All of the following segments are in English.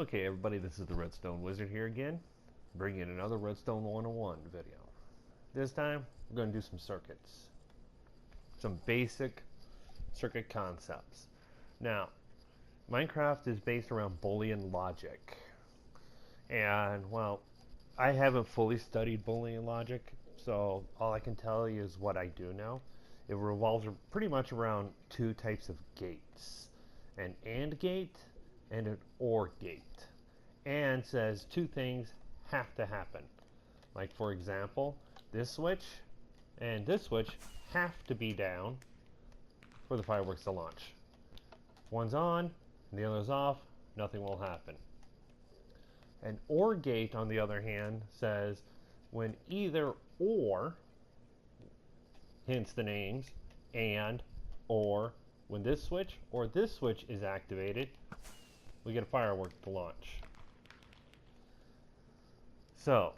Okay, everybody, this is the Redstone Wizard here again, bringing another Redstone 101 video. This time, we're going to do some circuits. Some basic circuit concepts. Now, Minecraft is based around Boolean logic. And, well, I haven't fully studied Boolean logic, so all I can tell you is what I do know. It revolves pretty much around two types of gates. An AND gate and an OR gate. And says two things have to happen. Like, for example, this switch and this switch have to be down for the fireworks to launch. One's on and the other's off, nothing will happen. An OR gate, on the other hand, says when either OR, hence the names, and, or, when this switch or this switch is activated, we get a firework to launch. So,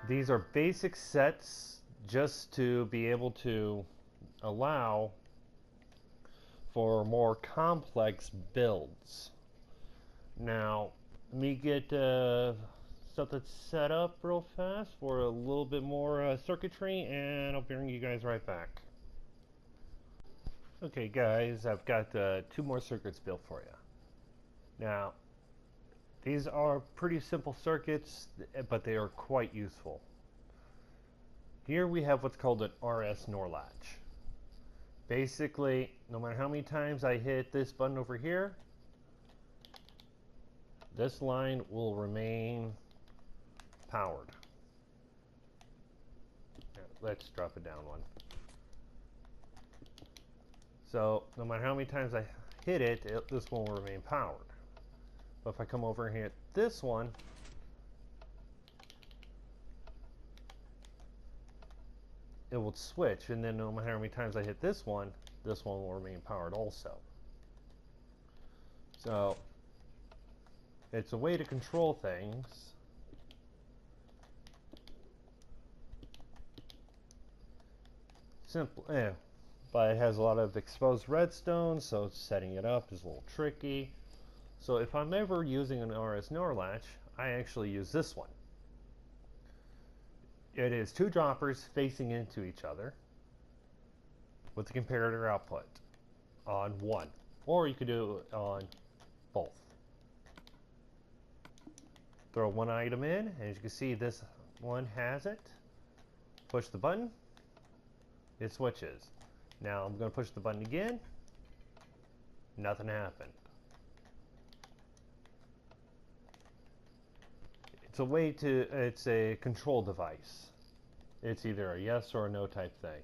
these are basic sets just to be able to allow for more complex builds. Now, let me get stuff that's set up real fast for a little bit more circuitry, and I'll bring you guys right back. Okay guys, I've got two more circuits built for you. Now, these are pretty simple circuits, but they are quite useful. Here we have what's called an RS NOR latch. Basically, no matter how many times I hit this button over here, this line will remain powered. Let's drop it down one. So, no matter how many times I hit it, this one will remain powered. But if I come over and hit this one, it will switch, and then no matter how many times I hit this one will remain powered also. So, it's a way to control things. Simple, but it has a lot of exposed redstone, so setting it up is a little tricky. So if I'm ever using an RS NOR latch, I actually use this one. It is two droppers facing into each other with the comparator output on one, or you could do it on both. Throw one item in, and as you can see, this one has it. Push the button, it switches. Now I'm going to push the button again, nothing happened. It's a control device. It's either a yes or a no type thing.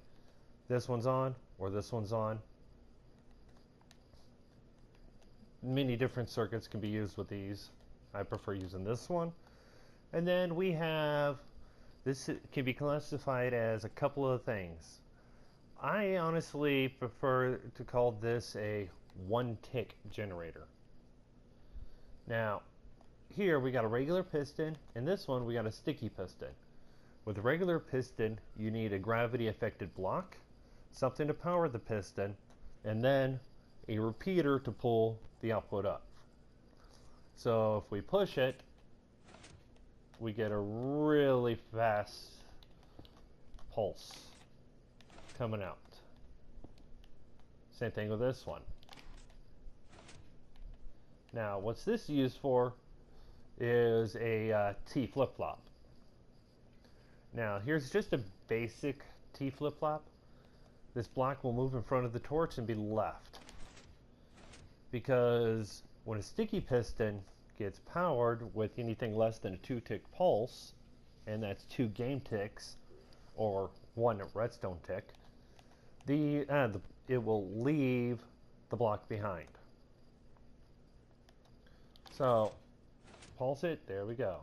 This one's on or this one's on. Many different circuits can be used with these. I prefer using this one. And then we have, this can be classified as a couple of things. I honestly prefer to call this a one-tick generator. Now, here we got a regular piston, and this one we got a sticky piston. With a regular piston, you need a gravity affected block, something to power the piston, and then a repeater to pull the output up. So if we push it, we get a really fast pulse coming out. Same thing with this one. Now, what's this used for is a T flip-flop. Now, here's just a basic T flip-flop. This block will move in front of the torch and be left. Because when a sticky piston gets powered with anything less than a 2-tick pulse, and that's 2 game ticks, or 1 redstone tick, it will leave the block behind. So, pulse it, there we go.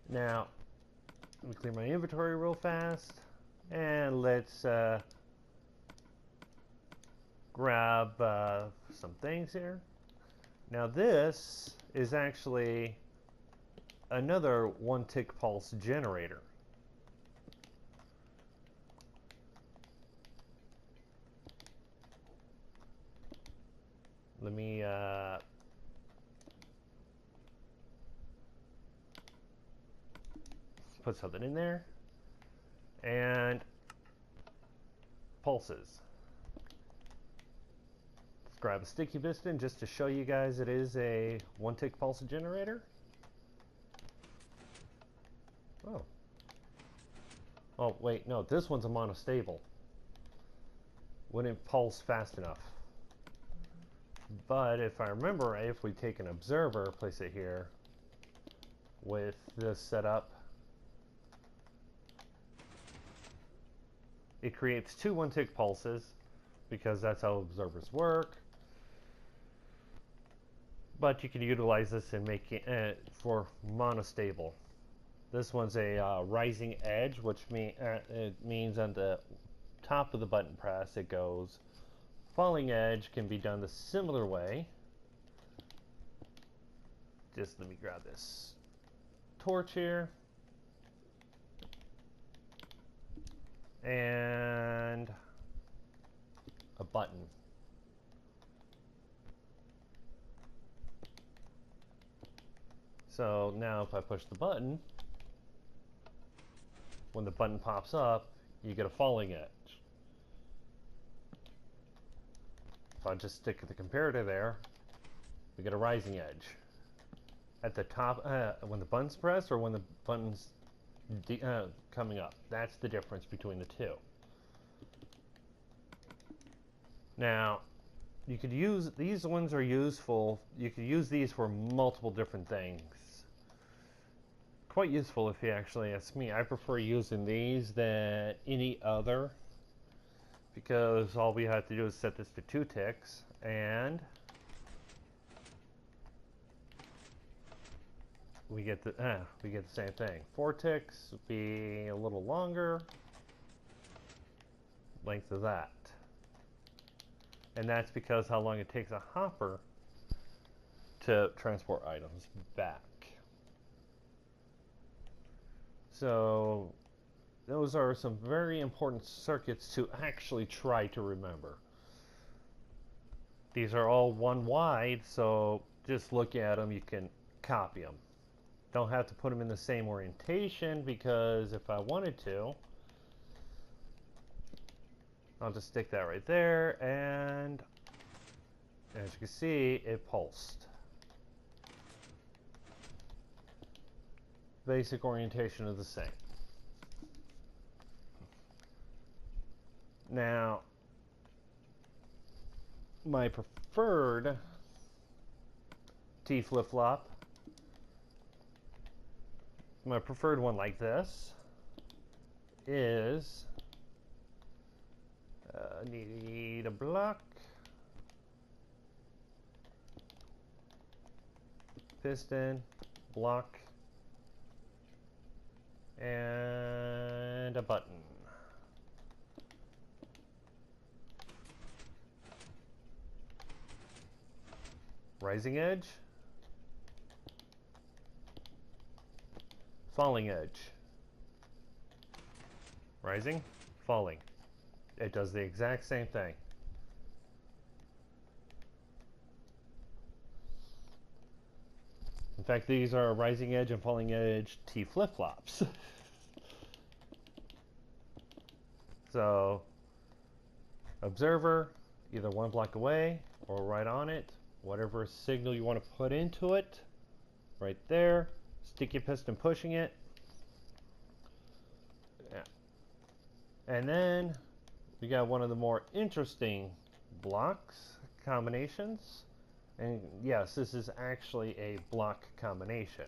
Now, let me clear my inventory real fast, and let's grab some things here. Now this is actually another 1-tick pulse generator. Let me put something in there, and pulses. Let's grab a sticky piston just to show you guys it is a one-tick pulse generator. Oh. Oh, wait, no, this one's a monostable. Wouldn't pulse fast enough. But if I remember, if we take an observer, place it here, with this setup, it creates two one-tick pulses, because that's how observers work. But you can utilize this and make it for monostable. This one's a rising edge, which it means on the top of the button press it goes. Falling edge can be done the similar way. Just let me grab this torch here. And a button. So now if I push the button, when the button pops up, you get a falling edge. If I just stick the comparator there, we get a rising edge. At the top, when the button's pressed or when the button's coming up. That's the difference between the two. Now, you could use, these ones are useful, you could use these for multiple different things. Quite useful if you actually ask me. I prefer using these than any other, because all we have to do is set this to 2 ticks, and we get the same thing. 4 ticks would be a little longer length of that, and that's because how long it takes a hopper to transport items back. So those are some very important circuits to actually try to remember. These are all one wide, so just look at them, you can copy them. Don't have to put them in the same orientation, because if I wanted to, I'll just stick that right there, and as you can see, it pulsed. Basic orientation is the same. Now, my preferred T flip-flop, my preferred one like this is need a block, piston, block, and a button. Rising edge, falling edge, rising, falling. It does the exact same thing. In fact, these are rising edge and falling edge T flip-flops. So, observer, either one block away or right on it, whatever signal you want to put into it, right there, sticky piston pushing it. Yeah. And then we got one of the more interesting blocks combinations. And yes, this is actually a block combination.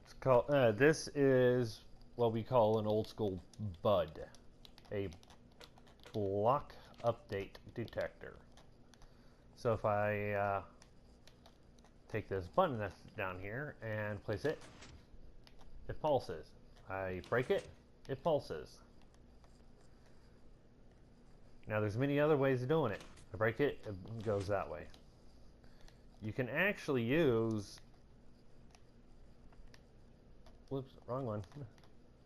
It's called, this is what we call an old school BUD, a block update detector. So if I take this button that's down here and place it, it pulses. I break it, it pulses. Now there's many other ways of doing it. I break it, it goes that way. You can actually use, whoops, wrong one,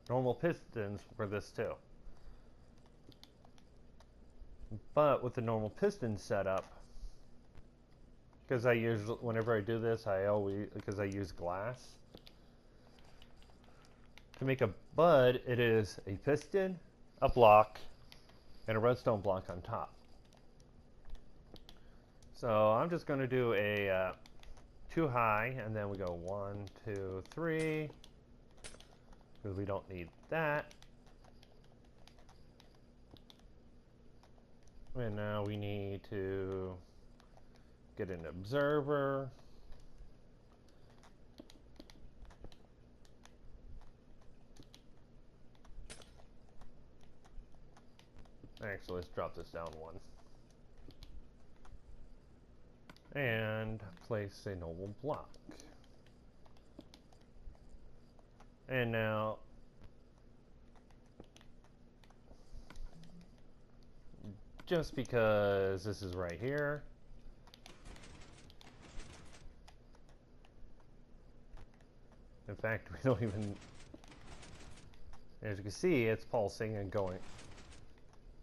normal pistons for this too. But with the normal piston setup, because I usually, whenever I do this, I always, because I use glass. To make a bud, it is a piston, a block, and a redstone block on top. So I'm just going to do a 2 high, and then we go 1, 2, 3, because we don't need that. And now we need to get an observer. Actually, let's drop this down 1. And place a normal block. And now, just because this is right here, in fact, we don't even, as you can see, it's pulsing and going.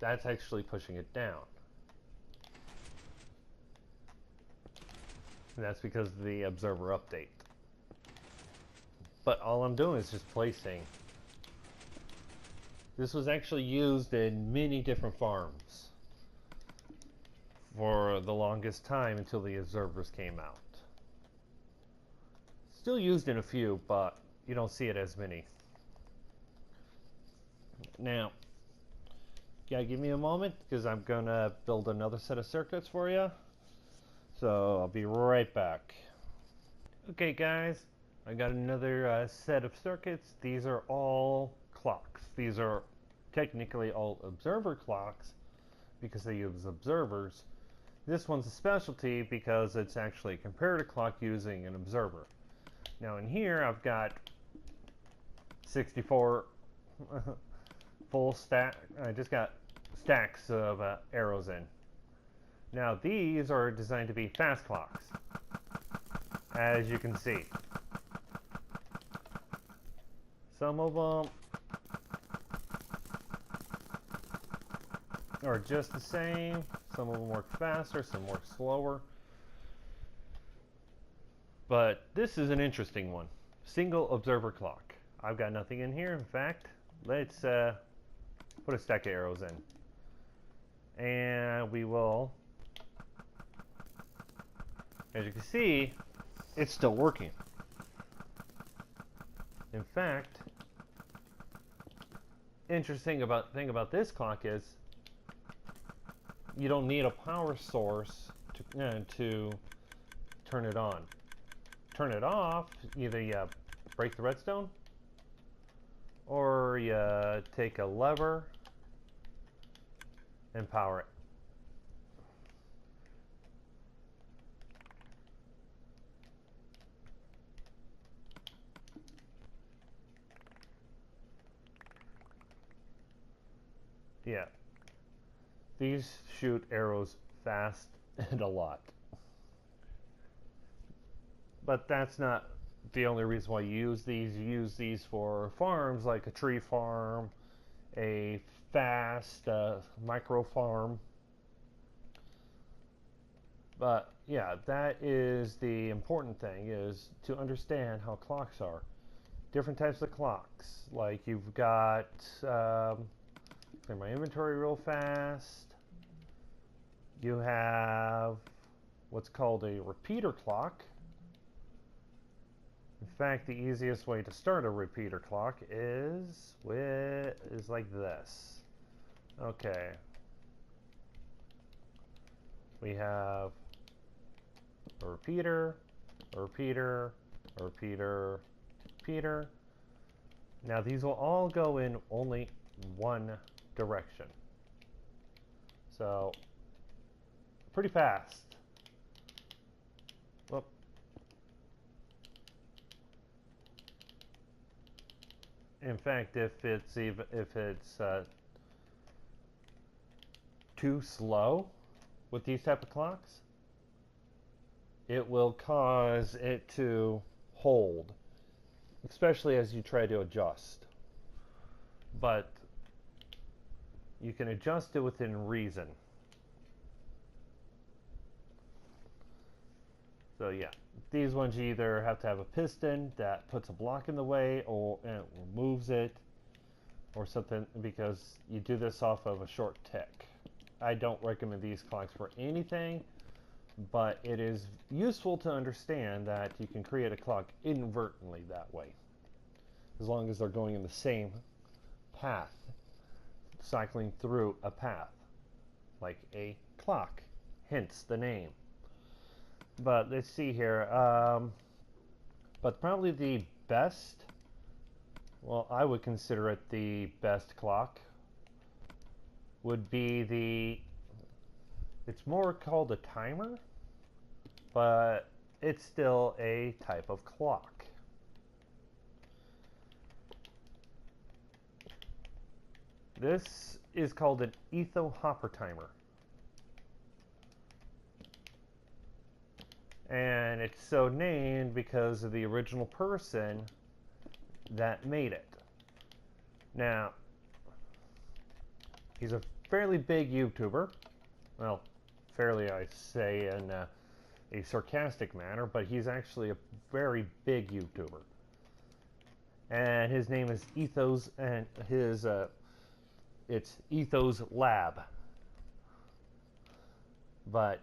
That's actually pushing it down. And that's because of the observer update. But all I'm doing is just placing. This was actually used in many different farms for the longest time until the observers came out. Still used in a few, but you don't see it as many. Now, yeah, give me a moment because I'm gonna build another set of circuits for you. So I'll be right back. Okay guys, I got another set of circuits. These are all clocks. These are technically all observer clocks because they use observers. This one's a specialty because it's actually a comparative clock using an observer. Now in here I've got 64 full stack. I just got stacks of arrows in. Now these are designed to be fast clocks, as you can see. Some of them are just the same. Some of them work faster, some work slower. But this is an interesting one. Single observer clock. I've got nothing in here. In fact, let's put a stack of arrows in. And we will, as you can see, it's still working. In fact, interesting thing about this clock is you don't need a power source to turn it on. Turn it off, either you break the redstone or you take a lever and power it. Yeah, these shoot arrows fast and a lot. But that's not the only reason why you use these. You use these for farms like a tree farm, a fast micro farm. But yeah, that is the important thing, is to understand how clocks are. Different types of clocks. Like you've got, clear my inventory real fast. You have what's called a repeater clock. In fact, the easiest way to start a repeater clock is like this. Okay. We have a repeater, a repeater, a repeater, repeater. Now these will all go in only one direction. So, pretty fast. Whoop. In fact, if it's too slow with these type of clocks, it will cause it to hold, especially as you try to adjust. But you can adjust it within reason. So yeah, these ones you either have to have a piston that puts a block in the way or removes it or something, because you do this off of a short tick. I don't recommend these clocks for anything, but it is useful to understand that you can create a clock inadvertently that way, as long as they're going in the same path, cycling through a path, like a clock, hence the name. But let's see here, but probably the best, well, I would consider it the best clock, would be it's more called a timer, but it's still a type of clock. This is called an etho-hopper timer. And it's so named because of the original person that made it. Now, he's a fairly big YouTuber. Well, fairly I say in a sarcastic manner, but he's actually a very big YouTuber. And his name is Ethos, and his it's Ethos Lab. But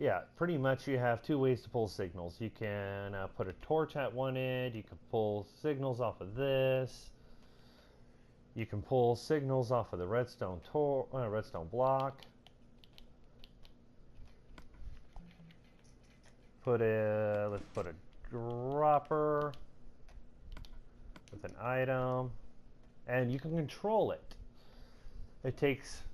yeah, pretty much you have two ways to pull signals. You can put a torch at one end. You can pull signals off of this. You can pull signals off of the redstone block. Let's put a dropper with an item, and you can control it. It takes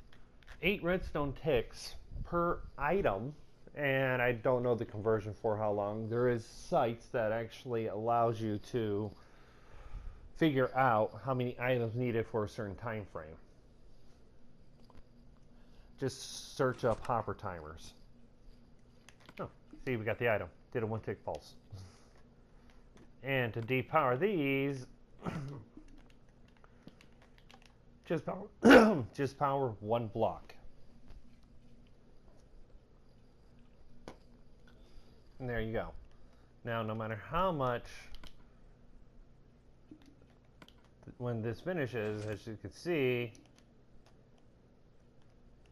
8 redstone ticks per item. And I don't know the conversion for how long. There is sites that actually allows you to figure out how many items needed for a certain time frame. Just search up hopper timers. Oh, see, we got the item. Did a 1 tick pulse. And to depower these, just power 1 block. And there you go. Now, no matter how much, when this finishes, as you can see,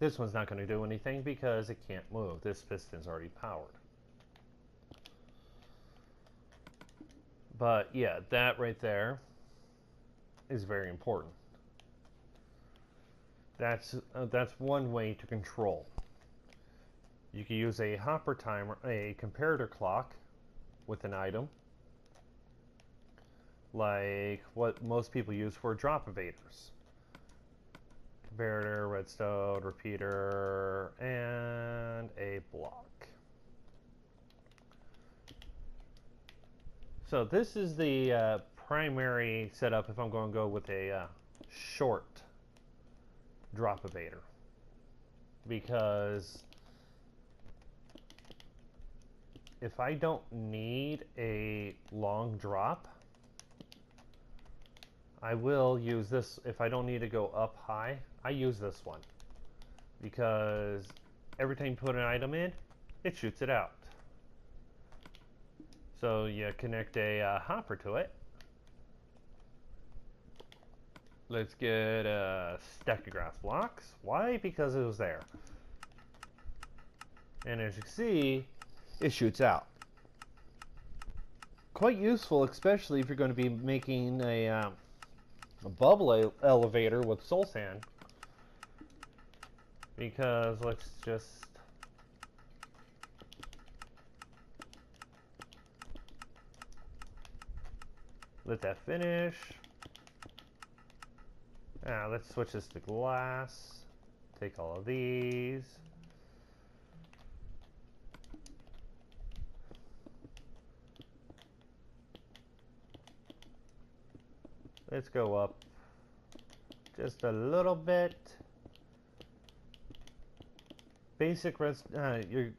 this one's not going to do anything because it can't move. This piston's already powered. But yeah, that right there is very important. That's one way to control. You can use a hopper timer, a comparator clock with an item, like what most people use for drop evaders. Comparator, redstone, repeater, and a block. So this is the primary setup if I'm going to go with a short drop evader, because if I don't need a long drop, I will use this. If I don't need to go up high, I use this one, because every time you put an item in, it shoots it out. So you connect a hopper to it. Let's get a stack of grass blocks. Why? Because it was there. And as you can see, it shoots out. Quite useful, especially if you're going to be making a bubble elevator with soul sand. Because let's just let that finish. Now let's switch this to glass. Take all of these. Let's go up just a little bit. Basic you're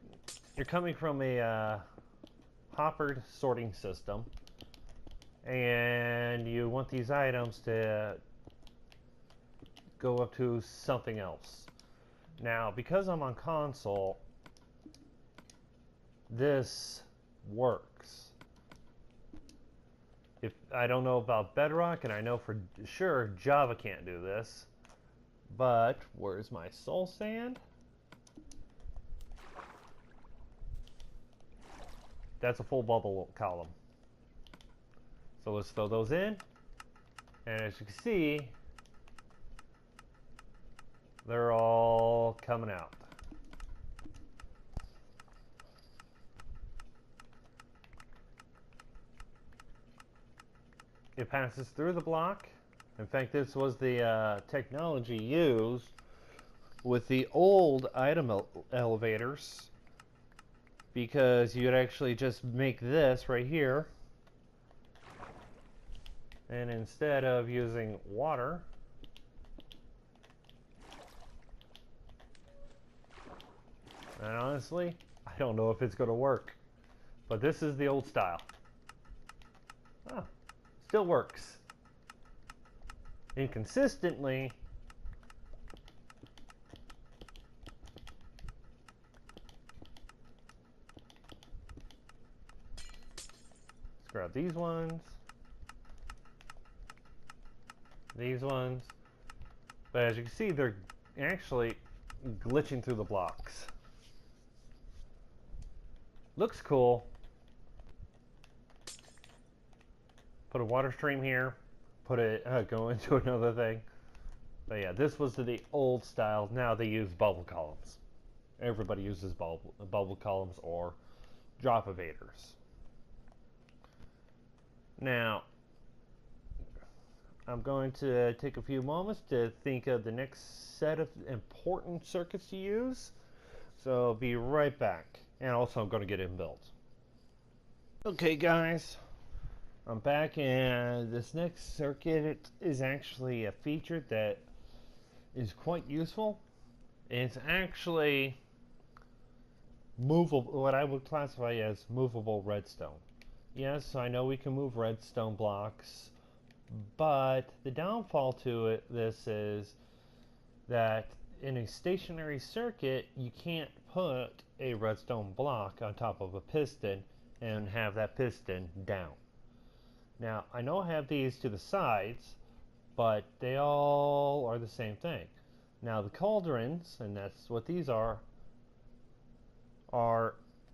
coming from a hoppered sorting system, and you want these items to go up to something else. Now, because I'm on console, this works. If I don't know about Bedrock, and I know for sure Java can't do this, but where's my soul sand? That's a full bubble column. So let's throw those in, and as you can see, they're all coming out. It passes through the block. In fact, this was the technology used with the old item elevators, because you'd actually just make this right here, and instead of using water, and honestly, I don't know if it's going to work, but this is the old style. Oh, still works. Inconsistently. Let's grab these ones. These ones. But as you can see, they're actually glitching through the blocks. Looks cool. Put a water stream here. Put it go into another thing. But yeah, this was the old style. Now they use bubble columns. Everybody uses bubble columns or drop evaders. Now, I'm going to take a few moments to think of the next set of important circuits to use. So I'll be right back. And also I'm going to get it built. Okay guys, I'm back, and this next circuit is actually a feature that is quite useful. It's actually movable, what I would classify as movable redstone. Yes, I know we can move redstone blocks, but the downfall to this is that in a stationary circuit, you can't put a redstone block on top of a piston and have that piston down. Now, I know I have these to the sides, but they all are the same thing. Now, the cauldrons, and that's what these are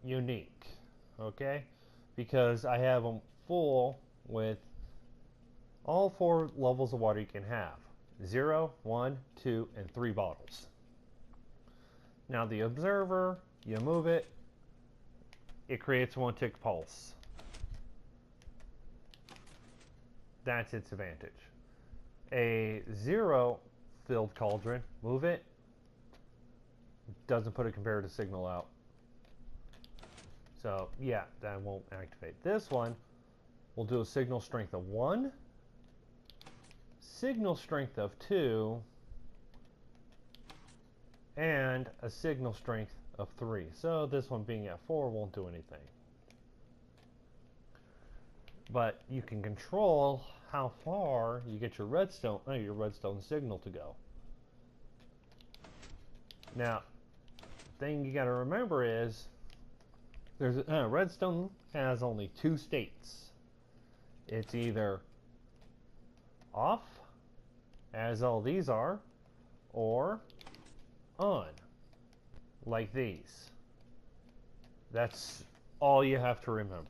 unique, okay? Because I have them full with all 4 levels of water you can have. 0, 1, 2, and 3 bottles. Now, the observer, you move it, it creates 1 tick pulse. That's its advantage. A 0 filled cauldron, move it, doesn't put a comparative signal out. So yeah, that won't activate. This one will do a signal strength of 1, signal strength of 2, and a signal strength of 3. So this one being at 4 won't do anything. But you can control how far you get your redstone signal to go. Now, the thing you got to remember is redstone has only 2 states. It's either off, as all these are, or on, like these. That's all you have to remember.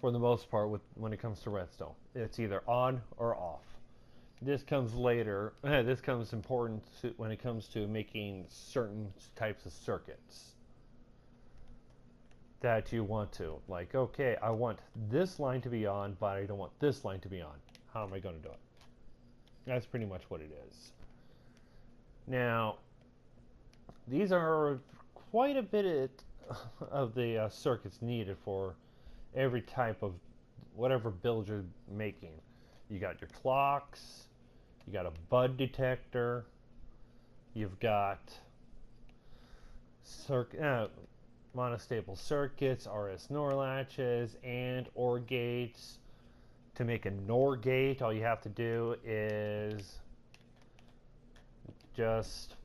For the most part, when it comes to redstone, it's either on or off. This comes later. This comes important when it comes to making certain types of circuits that you want to. Like, okay, I want this line to be on, but I don't want this line to be on. How am I going to do it? That's pretty much what it is. Now, these are quite a bit of the circuits needed for every type of whatever build you're making. You got your clocks, you got a bud detector, you've got monostable circuits, RS NOR latches, and OR gates. To make a NOR gate, all you have to do is just,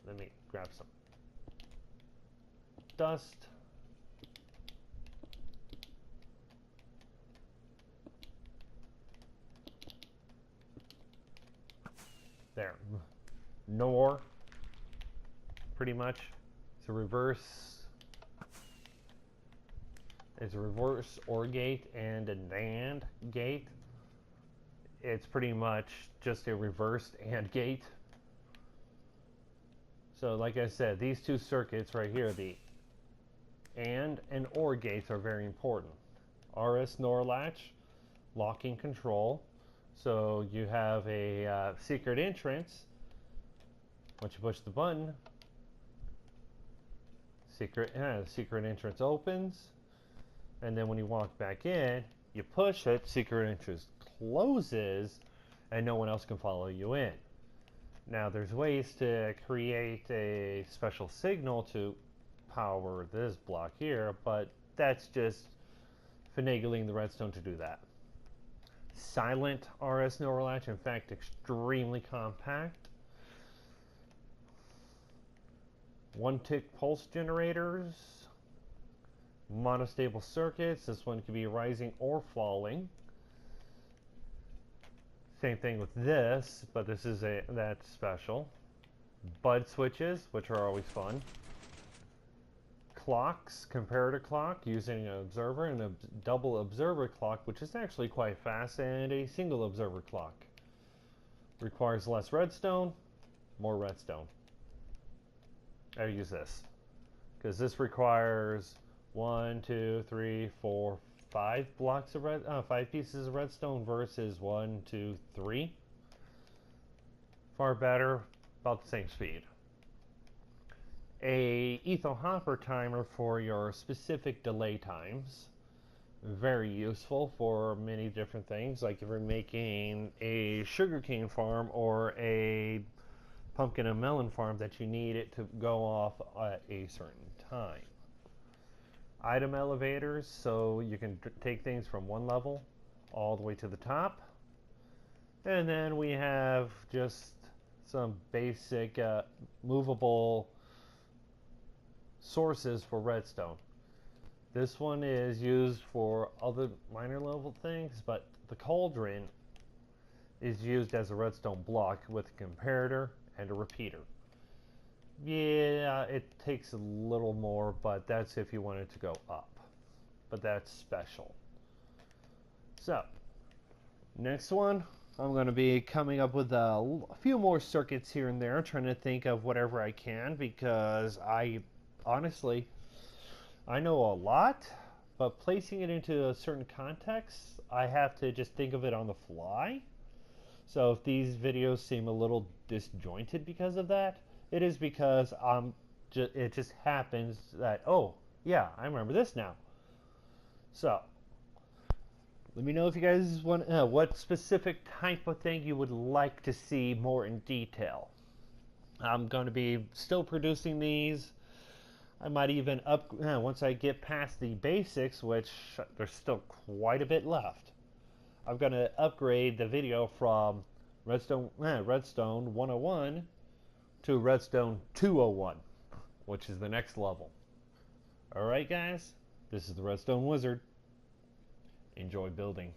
let me grab some dust. There. NOR, pretty much. It's a reverse. It's a reverse OR gate and a NAND gate. It's pretty much just a reversed AND gate. So like I said, these two circuits right here, the AND and OR gates, are very important. RS NOR latch, locking control. So you have a secret entrance. Once you push the button, secret entrance opens. And then when you walk back in, you push it, secret entrance closes, and no one else can follow you in. Now there's ways to create a special signal to power this block here, but that's just finagling the Redstone to do that. Silent RS NOR latch, in fact, extremely compact. One-tick pulse generators. Monostable circuits. This one could be rising or falling. Same thing with this, but this is that's special. Bud switches, which are always fun. Clocks, comparator clock using an observer, and a double observer clock, which is actually quite fast, and a single observer clock. Requires less redstone, more redstone. I use this because this requires 1, 2, 3, 4, 5 blocks of 5 pieces of redstone versus 1, 2, 3. Far better, about the same speed. A etho hopper timer for your specific delay times. Very useful for many different things, like if you're making a sugarcane farm or a pumpkin and melon farm that you need it to go off at a certain time. Item elevators, so you can take things from one level all the way to the top. And then we have just some basic movable sources for redstone. This one is used for other minor level things, but the cauldron is used as a redstone block with a comparator and a repeater. Yeah, it takes a little more, but that's if you want it to go up. But that's special. So, next one, I'm going to be coming up with a few more circuits here and there, trying to think of whatever I can, because honestly, I know a lot, but placing it into a certain context, I have to just think of it on the fly. So if these videos seem a little disjointed because of that, it is because it just happens that, oh, yeah, I remember this now. So, let me know if you guys want, what specific type of thing you would like to see more in detail. I'm going to be still producing these. I might even once I get past the basics, which there's still quite a bit left. I'm going to upgrade the video from Redstone 101 to Redstone 201, which is the next level. Alright guys, this is the Redstone Wizard. Enjoy building.